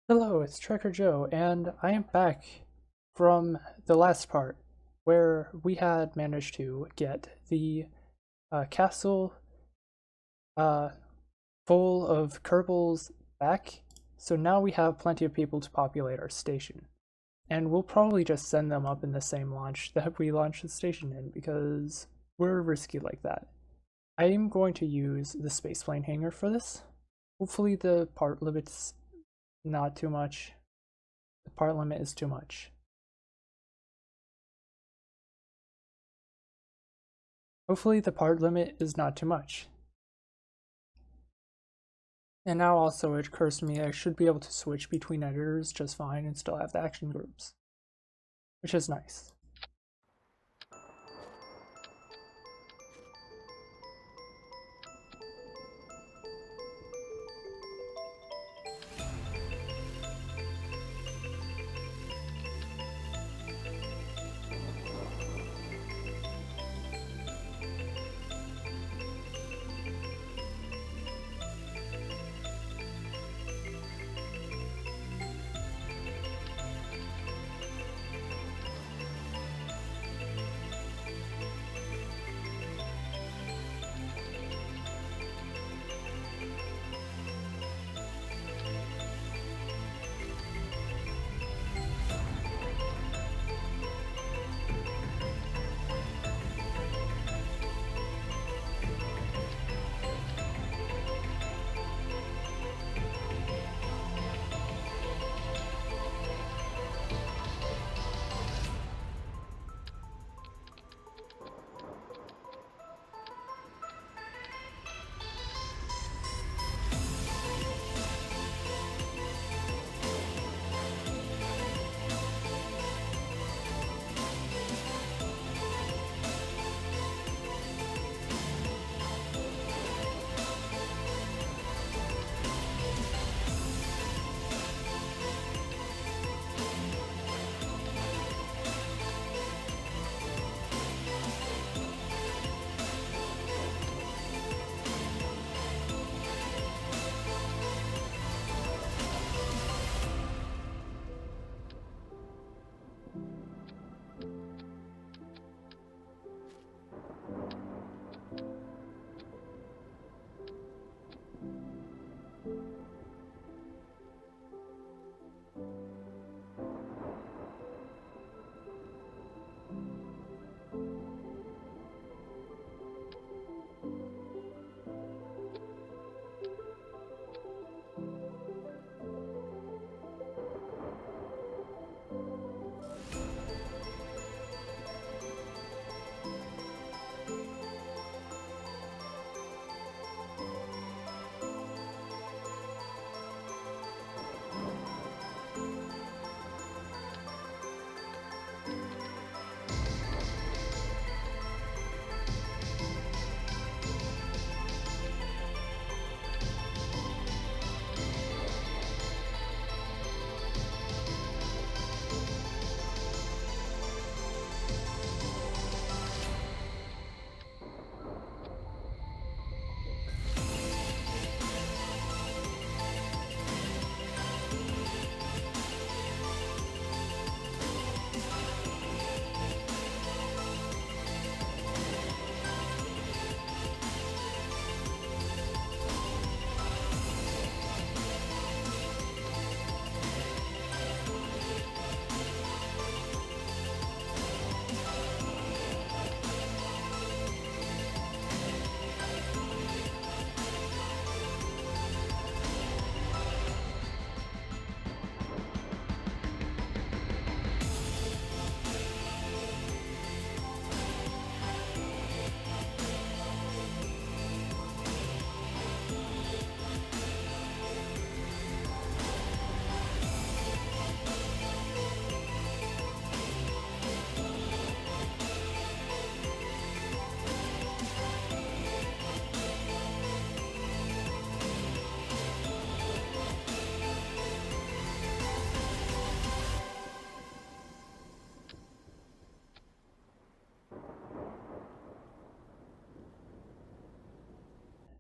Hello, it's Trekker Joe, and I am back from the last part where we had managed to get the castle uh, full of Kerbals back. So now we have plenty of people to populate our station. And we'll probably just send them up in the same launch that we launched the station in because we're risky like that. I am going to use the spaceplane hangar for this. Hopefully the part limit's not too much. The part limit is too much. Hopefully the part limit is not too much. And now also it occurs to me I should be able to switch between editors just fine and still have the action groups, which is nice.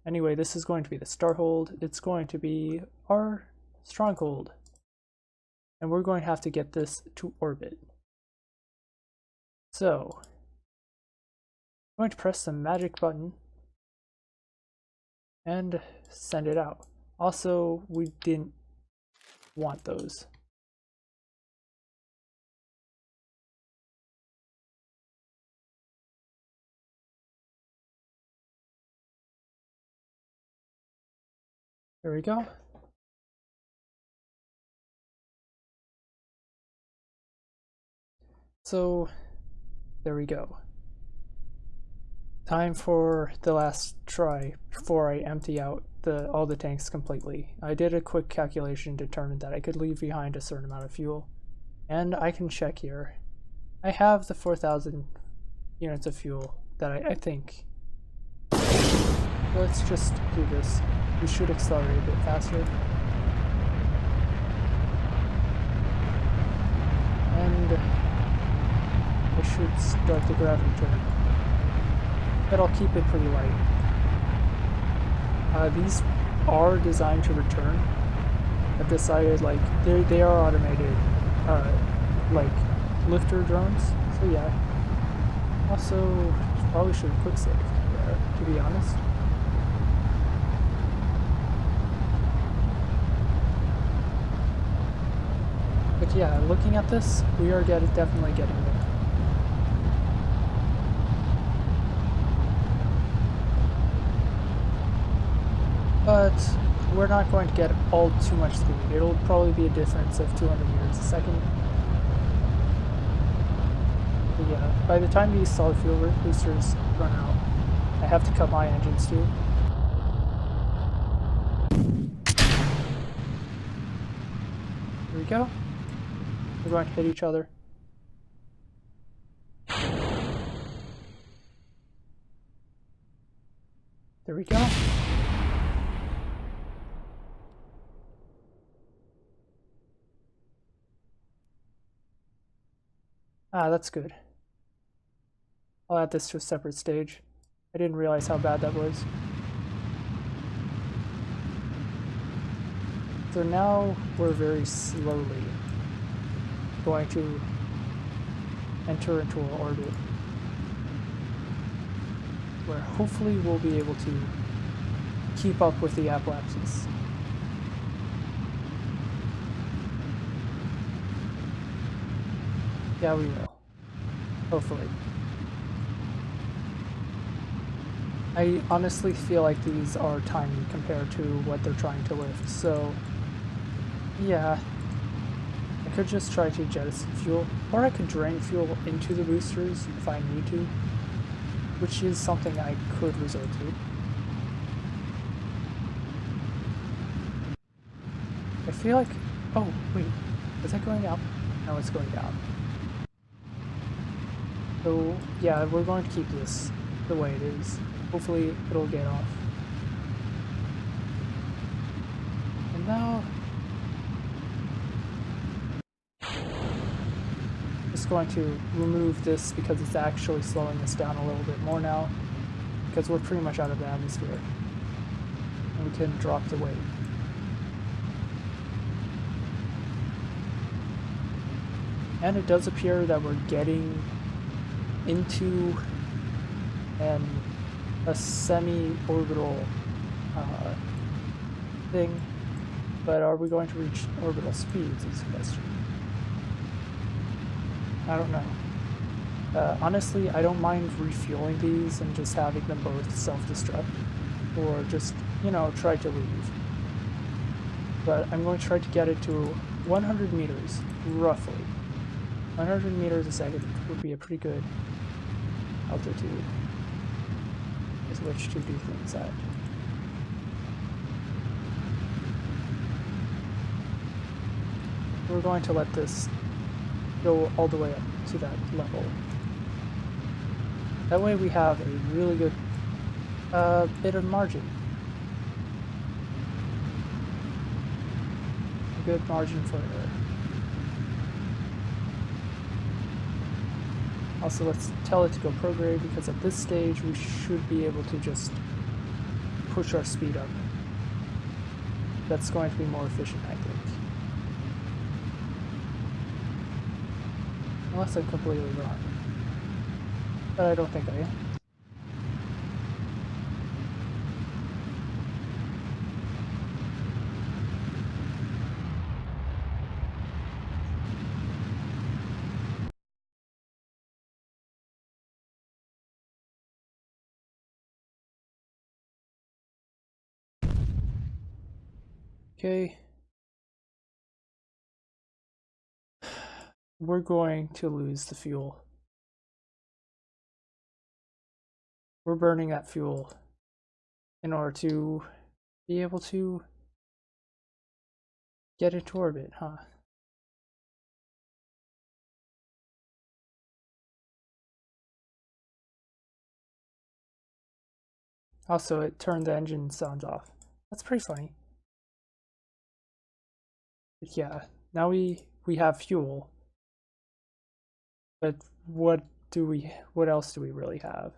Anyway, this is going to be the Starhold. It's going to be our stronghold. and we're going to have to get this to orbit. So, I'm going to press the magic button and send it out. Also, we didn't want those. There we go. So, there we go. Time for the last try before I empty out all the tanks completely. I did a quick calculation, determined that I could leave behind a certain amount of fuel. And I can check here. I have the 4,000 units of fuel that I think. Let's just do this. We should accelerate a bit faster. And I should start the gravity turn. But I'll keep it pretty light. These are designed to return. I've decided, like, they are automated, like, lifter drones. So yeah. Also, probably should quick save there, to be honest. But yeah, looking at this, we are definitely getting there. But we're not going to get all too much speed. It'll probably be a difference of 200 meters a second. But yeah, by the time these solid fuel boosters run out, I have to cut my engines too. Here we go. We're going to hit each other. There we go. Ah, that's good. I'll add this to a separate stage. I didn't realize how bad that was. So now we're very slowly going to enter into an orbit where hopefully we'll be able to keep up with the apoapsis. Yeah, we will. Hopefully. I honestly feel like these are tiny compared to what they're trying to lift, so yeah. I could just try to jettison fuel, or I could drain fuel into the boosters if I need to, which is something I could resort to. I feel like... oh, wait. Is that going up? No, it's going down. So, yeah, we're going to keep this the way it is. Hopefully, it'll get off. And now... just going to remove this because it's actually slowing us down a little bit more now. Because we're pretty much out of the atmosphere. And we can drop the weight. And it does appear that we're getting into a semi-orbital thing, but are we going to reach orbital speeds is the question. I don't know. Honestly, I don't mind refueling these and just having them both self-destruct, or just, you know, try to leave. But I'm going to try to get it to 100 meters, roughly. 100 meters a second would be a pretty good altitude with which to do things at. We're going to let this go all the way up to that level. That way we have a really good bit of margin. A good margin for error. Also, let's tell it to go prograde, because at this stage we should be able to just push our speed up. That's going to be more efficient, I think. Unless I'm completely wrong. But I don't think I am. Okay. We're going to lose the fuel. We're burning that fuel in order to be able to get into orbit, huh? Also, it turned the engine sounds off. That's pretty funny. But yeah, now we have fuel. But what else do we really have?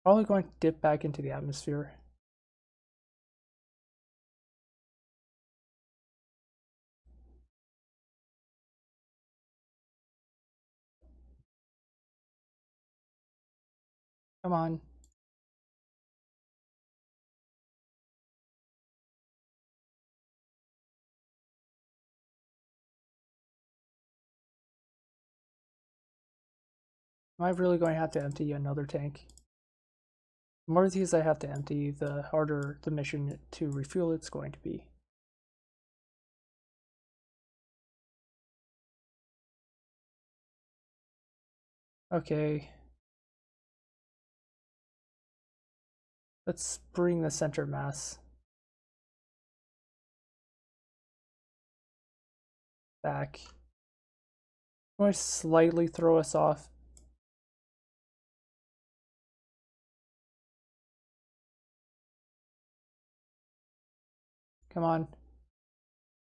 Probably going to dip back into the atmosphere. Come on. Am I really going to have to empty another tank? The more of these I have to empty, the harder the mission to refuel it's going to be. Okay. Let's bring the center mass back. Going to slightly throw us off. Come on.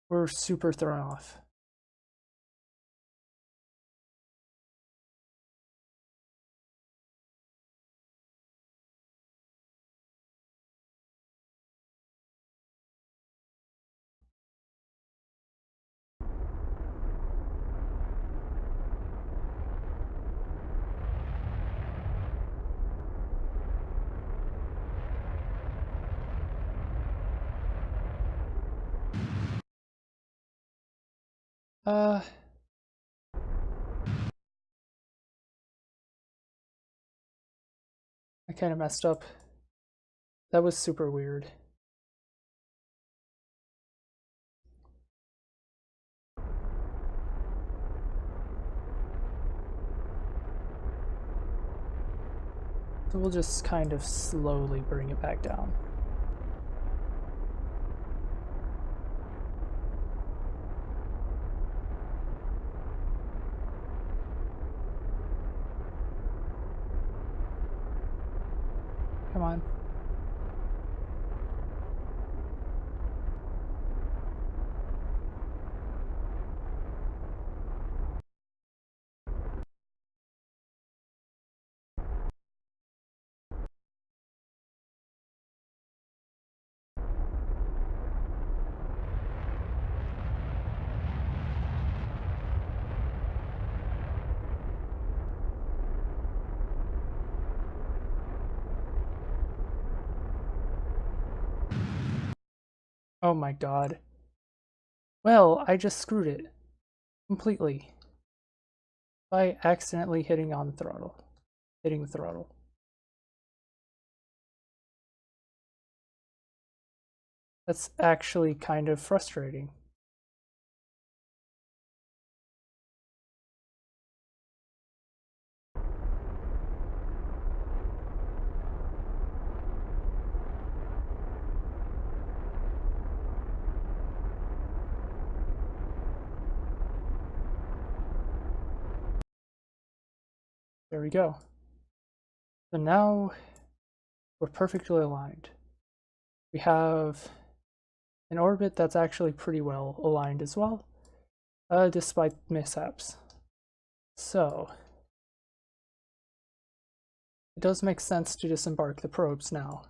We're super thrown off. I kind of messed up. That was super weird. So we'll just kind of slowly bring it back down. Come on. Oh my god. Well, I just screwed it. Completely. By accidentally hitting the throttle. That's actually kind of frustrating. There we go. So now we're perfectly aligned. We have an orbit that's actually pretty well aligned as well, despite mishaps. So it does make sense to disembark the probes now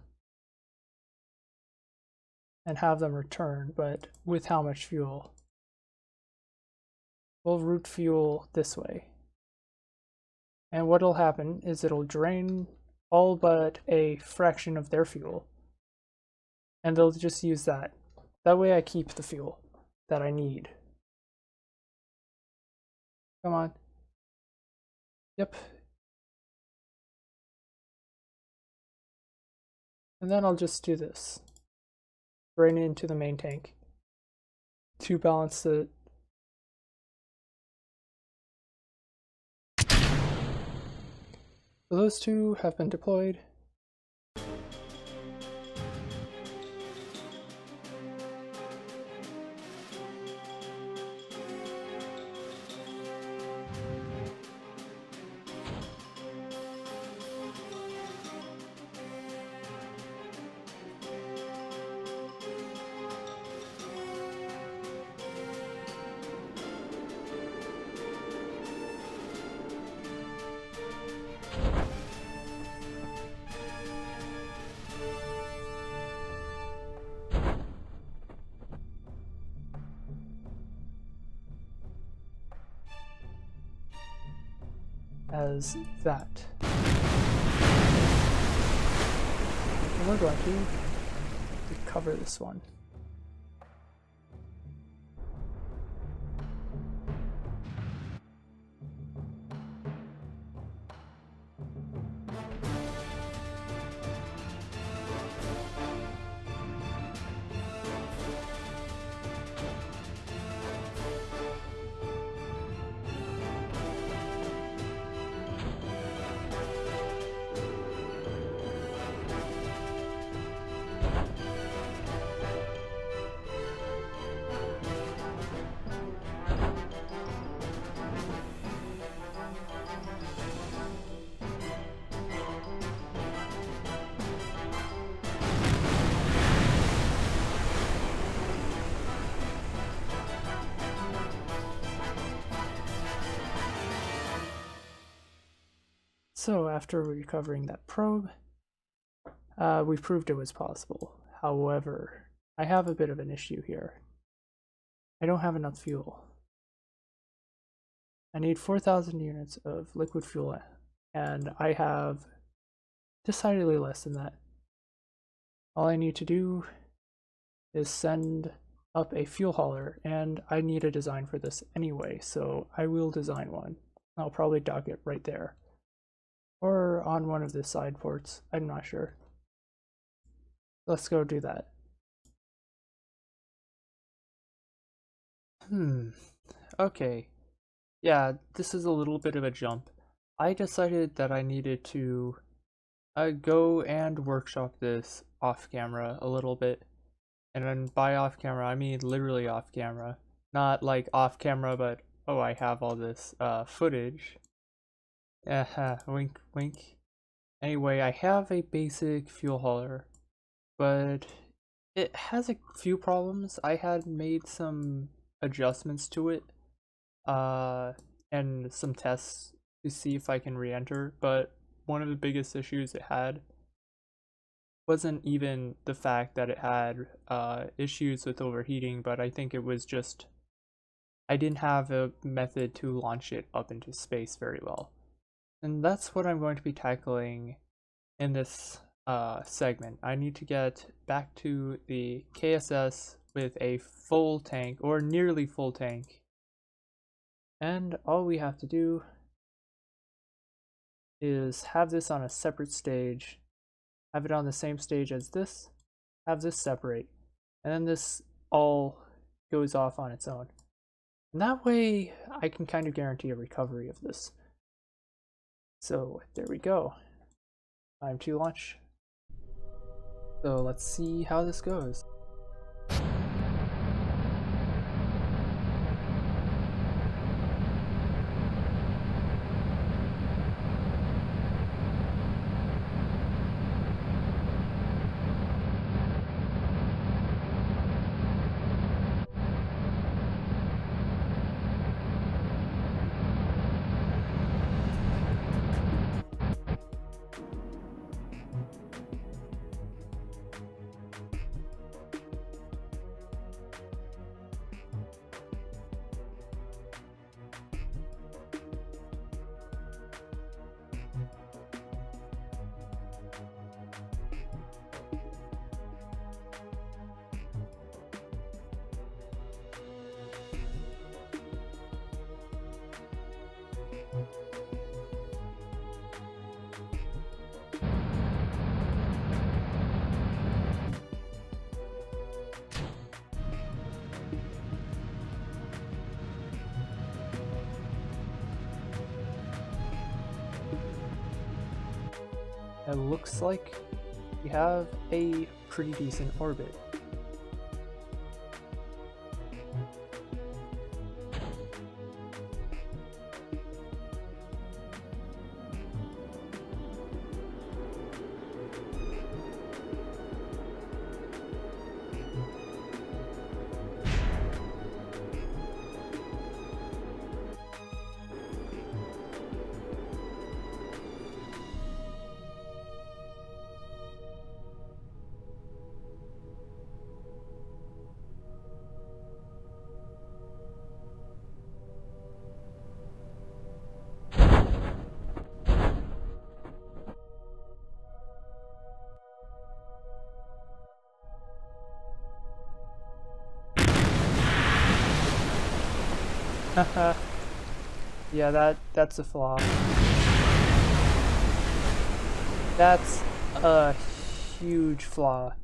and have them return, but with how much fuel? we'll route fuel this way. And what'll happen is it'll drain all but a fraction of their fuel. And they'll just use that. That way I keep the fuel that I need. Come on. Yep. And then I'll just do this. Drain it into the main tank to balance it. So those two have been deployed. As that. And we're going to cover this one. So after recovering that probe, we proved it was possible. However, I have a bit of an issue here. I don't have enough fuel. I need 4,000 units of liquid fuel, and I have decidedly less than that. All I need to do is send up a fuel hauler, and I need a design for this anyway, so I will design one. I'll probably dock it right there. Or on one of the side ports, I'm not sure. Let's go do that. Okay. Yeah, this is a little bit of a jump. I decided that I needed to go and workshop this off camera a little bit. And then by off camera, I mean literally off camera. Not like off camera, but oh, I have all this footage. Wink, wink. Anyway, I have a basic fuel hauler, but it has a few problems. I had made some adjustments to it, and some tests to see if I can re-enter, but one of the biggest issues it had wasn't even the fact that it had issues with overheating, but I think it was just I didn't have a method to launch it up into space very well. And that's what I'm going to be tackling in this segment. I need to get back to the KSS with a full tank, or nearly full tank. And all we have to do is have this on a separate stage, have it on the same stage as this, have this separate, and then this all goes off on its own. And that way I can kind of guarantee a recovery of this. So there we go. Time to launch. So let's see how this goes. It looks like we have a pretty decent orbit. Yeah, that's a flaw. That's a huge flaw.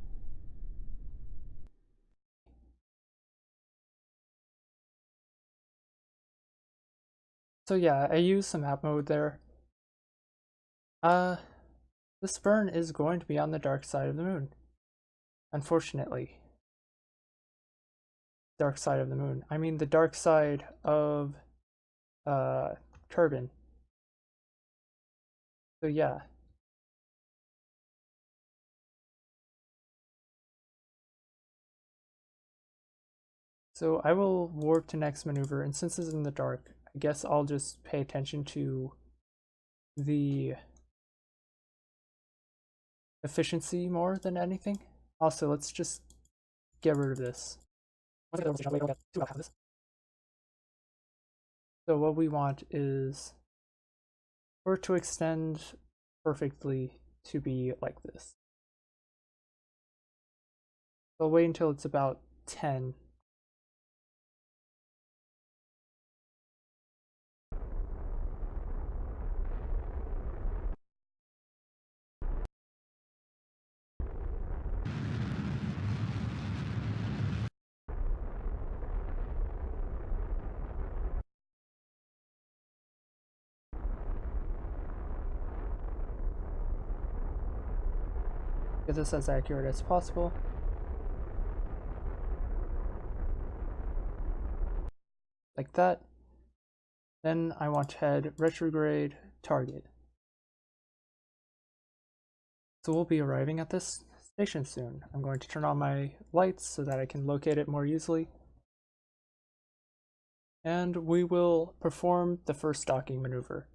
So yeah, I used some map mode there. This burn is going to be on the dark side of the moon. Unfortunately. Dark side of the moon. I mean the dark side of Turbine. So yeah. So I will warp to next maneuver, and since it's in the dark, I guess I'll just pay attention to the efficiency more than anything. Also, let's just get rid of this. So what we want is for it to extend perfectly to be like this. I'll wait until it's about 10. Get this as accurate as possible. Like that. Then I want to head retrograde target. So we'll be arriving at this station soon. I'm going to turn on my lights so that I can locate it more easily. And we will perform the first docking maneuver.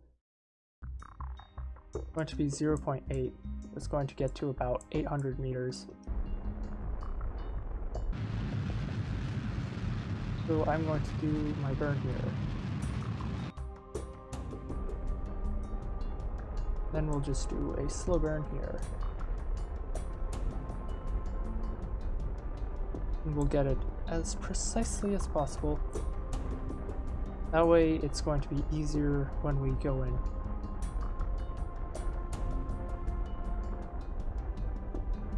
It's going to be 0.8. It's going to get to about 800 meters. So I'm going to do my burn here. Then we'll just do a slow burn here. And we'll get it as precisely as possible. That way it's going to be easier when we go in.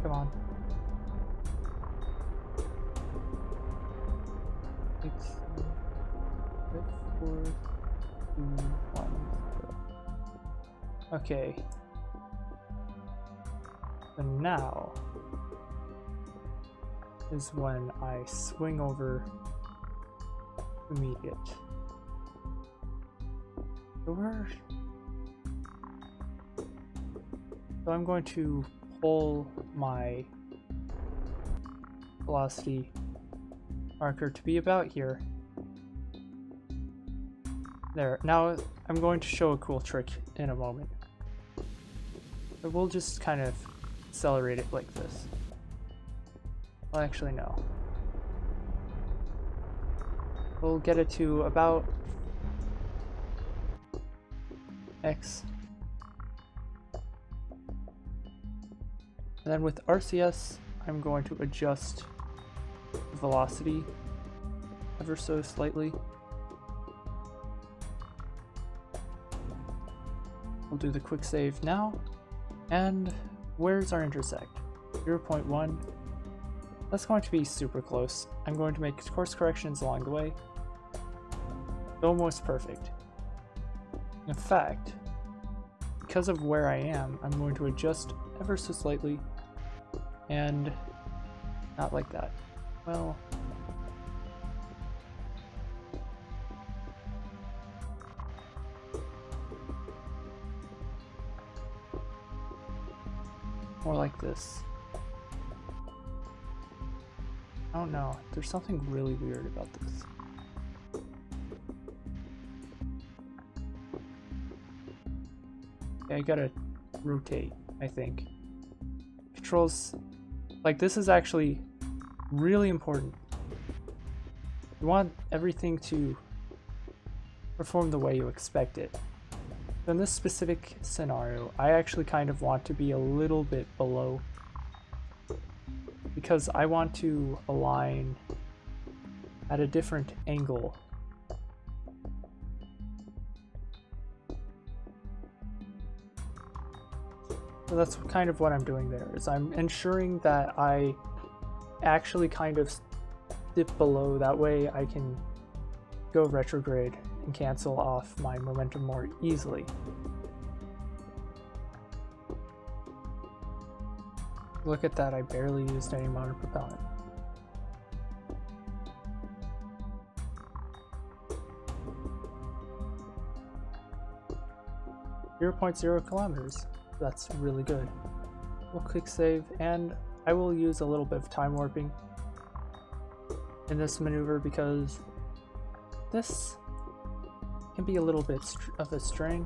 Come on. 6, 5, 4, 2, 1. Okay. So now is when I swing over to meet it. So I'm going to pull my velocity marker to be about here. There. Now I'm going to show a cool trick in a moment. But we'll just kind of accelerate it like this. Well, actually, no. We'll get it to about X. And then with RCS, I'm going to adjust the velocity ever so slightly. We'll do the quick save now. And where's our intersect? 0.1. That's going to be super close. I'm going to make course corrections along the way. Almost perfect. In fact, because of where I am, I'm going to adjust ever so slightly, and not like that. Well, more like this. I don't know, there's something really weird about this. Okay, I gotta rotate, I think. Controls, like this is actually really important. You want everything to perform the way you expect it. So in this specific scenario, I actually kind of want to be a little bit below, because I want to align at a different angle. So that's kind of what I'm doing there, is I'm ensuring that I actually kind of dip below, that way I can go retrograde and cancel off my momentum more easily. Look at that, I barely used any motor propellant. .0 kilometers. That's really good. We'll quick save, and I will use a little bit of time warping in this maneuver because this can be a little bit of a strain.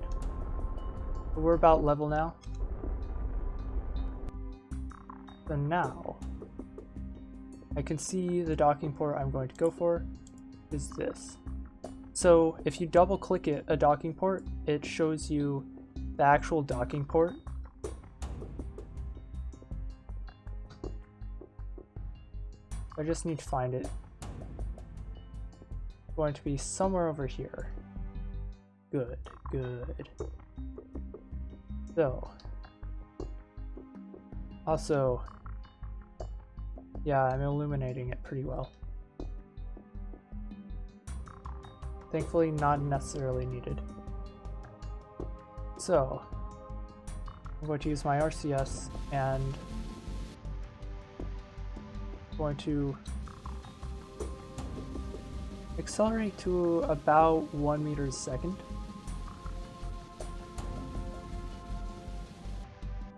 But we're about level now. So now I can see the docking port I'm going to go for is this. So if you double click it, a docking port, it shows you the actual docking port. I just need to find it. It's going to be somewhere over here. Good, good. So, also, yeah, I'm illuminating it pretty well. Thankfully, not necessarily needed. So, I'm going to use my RCS and I'm going to accelerate to about 1 meter a second.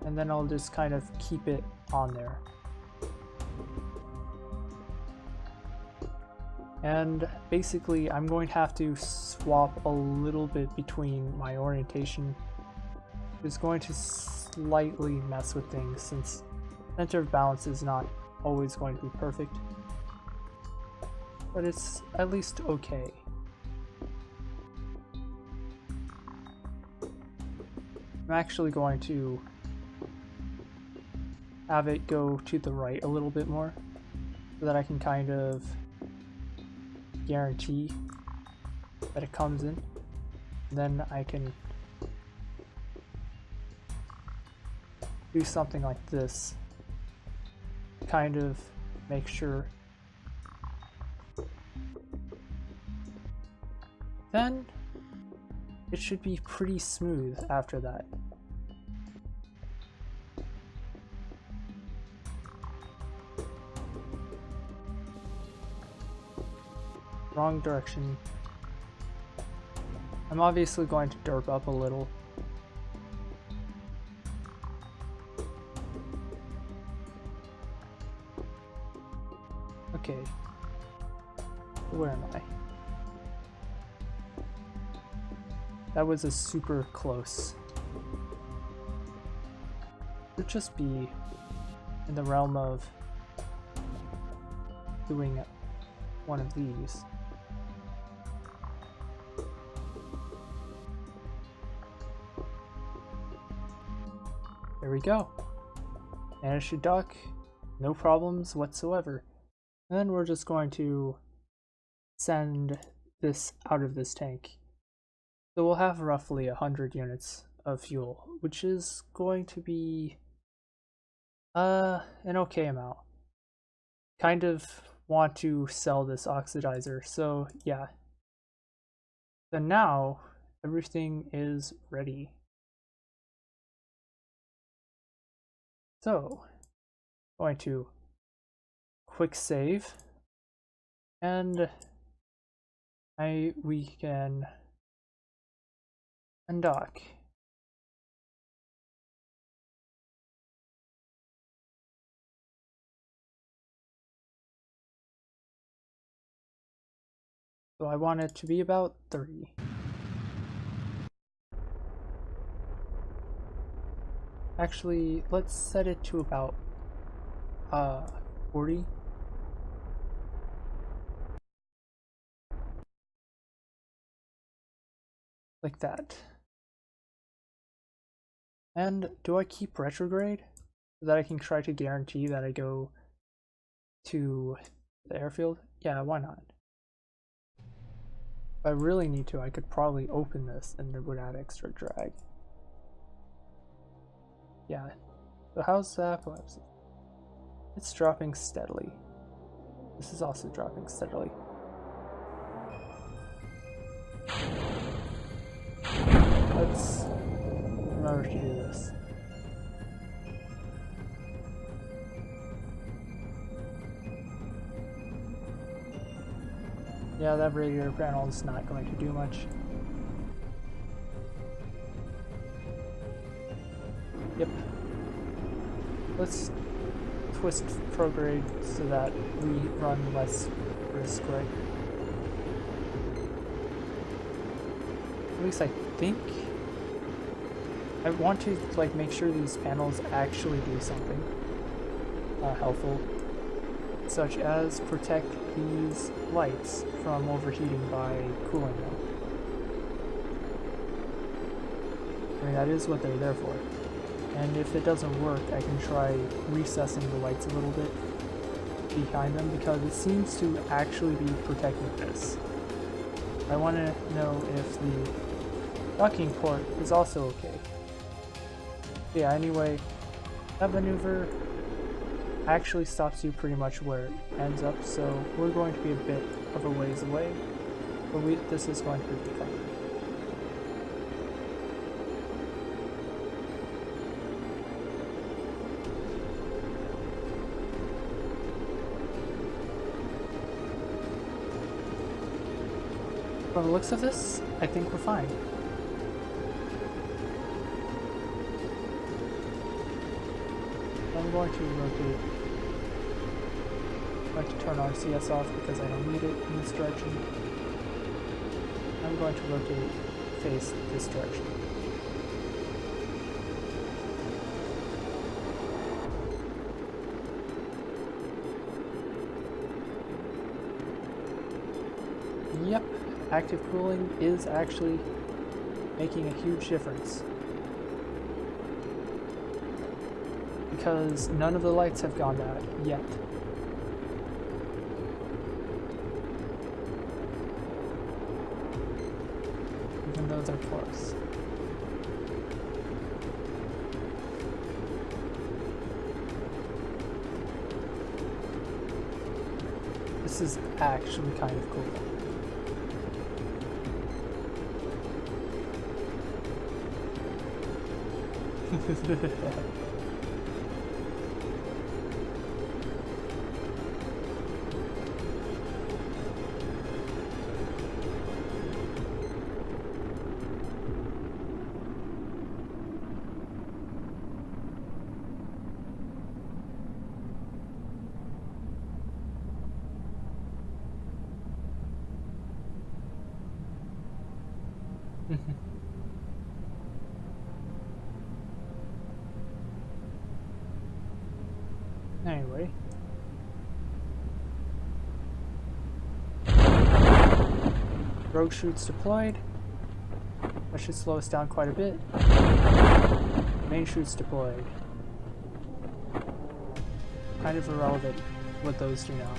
And then I'll just kind of keep it on there. And basically I'm going to have to swap a little bit between my orientation. It's going to slightly mess with things since center of balance is not always going to be perfect. But it's at least okay. I'm actually going to have it go to the right a little bit more so that I can kind of guarantee that it comes in. Then I can do something like this, kind of make sure. Then it should be pretty smooth after that. Wrong direction. I'm obviously going to derp up a little. Okay. Where am I? That was a super close. It would just be in the realm of doing one of these. There we go. Managed to dock, no problems whatsoever. And then we're just going to send this out of this tank. So we'll have roughly 100 units of fuel, which is going to be an okay amount. Kind of want to sell this oxidizer, so yeah. So now everything is ready. So, going to quick save, and we can undock. So I want it to be about 30. Actually, let's set it to about 40. Like that. And do I keep retrograde so that I can try to guarantee that I go to the airfield? Yeah, why not? If I really need to, I could probably open this and it would add extra drag. Yeah. So how's the epilepsy? It's dropping steadily. This is also dropping steadily. Let's remember to do this. Yeah, that radiator panel is not going to do much. Yep. Let's twist prograde so that we run less risk, right? At least I think. I want to like make sure these panels actually do something helpful, such as protect these lights from overheating by cooling them. I mean, that is what they're there for. And if it doesn't work, I can try recessing the lights a little bit behind them, because it seems to actually be protecting this. I want to know if the docking port is also okay. Yeah, anyway, that maneuver actually stops you pretty much where it ends up, so we're going to be a bit of a ways away, but this is going to be fun. By the looks of this, I think we're fine. I'm going to rotate. I'm going to turn RCS off because I don't need it in this direction. I'm going to rotate face this direction. Yep, active cooling is actually making a huge difference, because none of the lights have gone bad yet. Even though they're close. This is actually kind of cool. Anyway. Rogue chutes deployed. That should slow us down quite a bit. Main chutes deployed. Kind of irrelevant what those do now.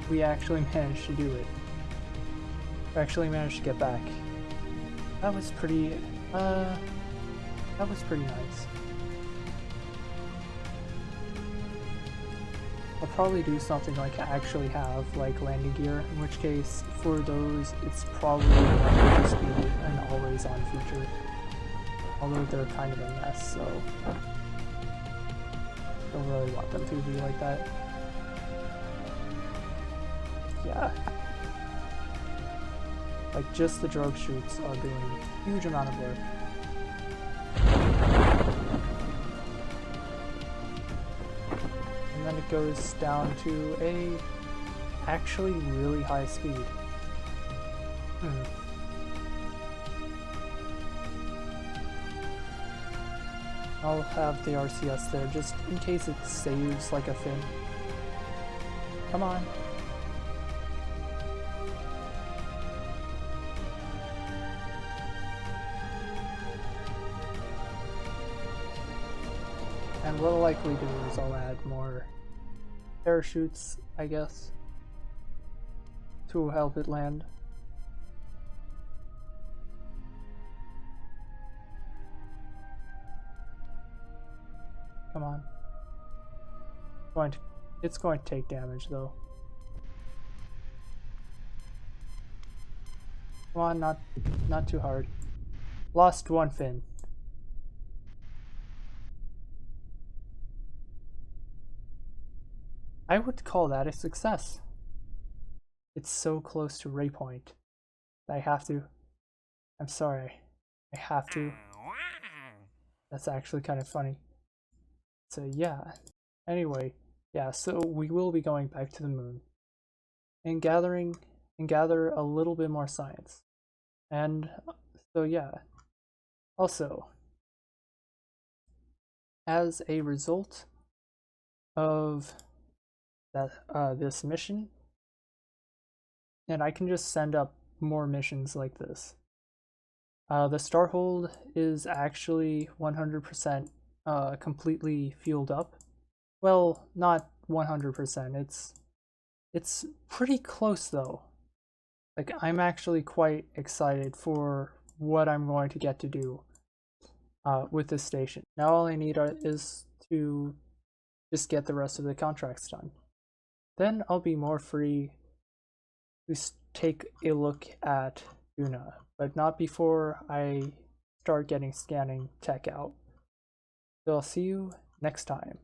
We actually managed to do it. We actually managed to get back. That was pretty nice. I'll probably do something like actually have like landing gear, in which case for those it's probably going to just be an always on feature. Although they're kind of a mess, so don't really want them to be like that. Yeah. Like, just the drogue chutes are doing a huge amount of work. And then it goes down to a actually really high speed. I'll have the RCS there just in case it saves like a fin. Come on. And what I'll likely do is I'll add more parachutes, I guess, to help it land. Come on. It's going to take damage though. Come on, not too hard. Lost one fin. I would call that a success. It's so close to ray point. I have to. I'm sorry. I have to. That's actually kind of funny. So yeah. Anyway, yeah, so we will be going back to the moon and gather a little bit more science. And so yeah. Also, as a result of that this mission, and I can just send up more missions like this. The Starhold is actually 100% completely fueled up. Well, not 100%. It's pretty close though. Like, I'm actually quite excited for what I'm going to get to do with this station. Now all I need is to just get the rest of the contracts done. Then I'll be more free to take a look at Duna, but not before I start getting scanning tech out. So I'll see you next time.